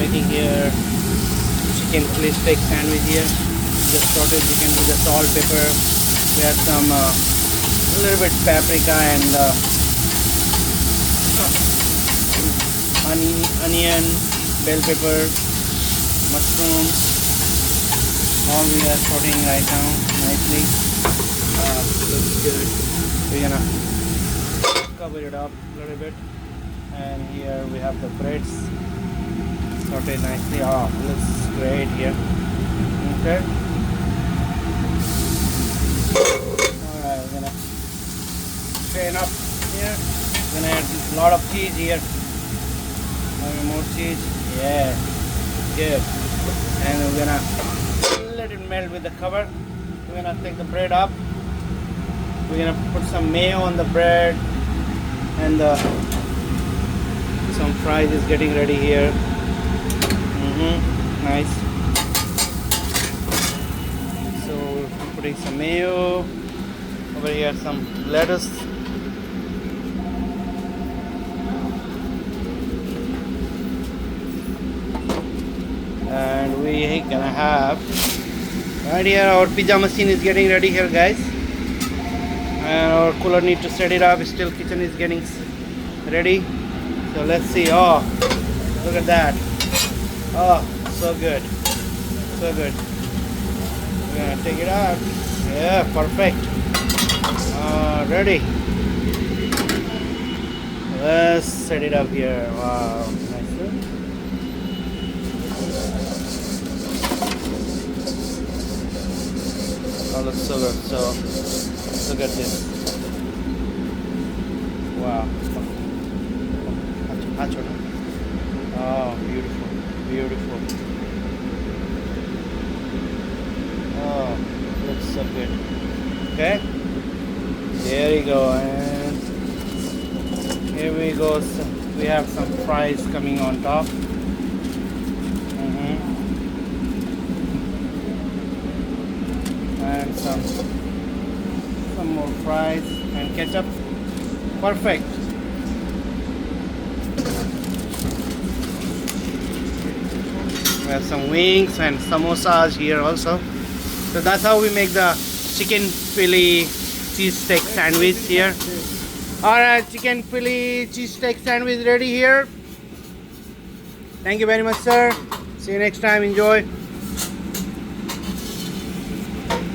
making here chicken Philly steak sandwich here. Just sauteed chicken with the salt, pepper. We have some a little bit paprika and onion, bell pepper, mushroom. All we are sauteing right now nicely. Looks good. We're gonna cover it up a little bit, and here we have the breads sauteed nicely. Looks great here. Okay. Alright, we're gonna strain up here. We're gonna add a lot of cheese here. More cheese. Yeah. Good. And we're gonna let it melt with the cover. We're gonna take the bread up. We're gonna put some mayo on the bread, and some fries is getting ready here. Nice. So we're putting some mayo over here, some lettuce. And we gonna have right here our pizza machine is getting ready here, guys, and our cooler need to set it up. Still kitchen is getting ready, so let's see. Oh, look at that. Oh, so good, so good. We're gonna take it out. Yeah, perfect. Ready. Let's set it up here. Wow, nice. Oh, looks so good. So look at this. Wow. Oh, beautiful, beautiful. Oh, looks so good. Okay, there you go. And here we go. So we have some fries coming on top. And some more fries and ketchup. Perfect. We have some wings and samosas here also. So that's how we make the chicken Philly cheesesteak sandwich here. Alright, chicken Philly cheesesteak sandwich ready here. Thank you very much, sir. See you next time. Enjoy.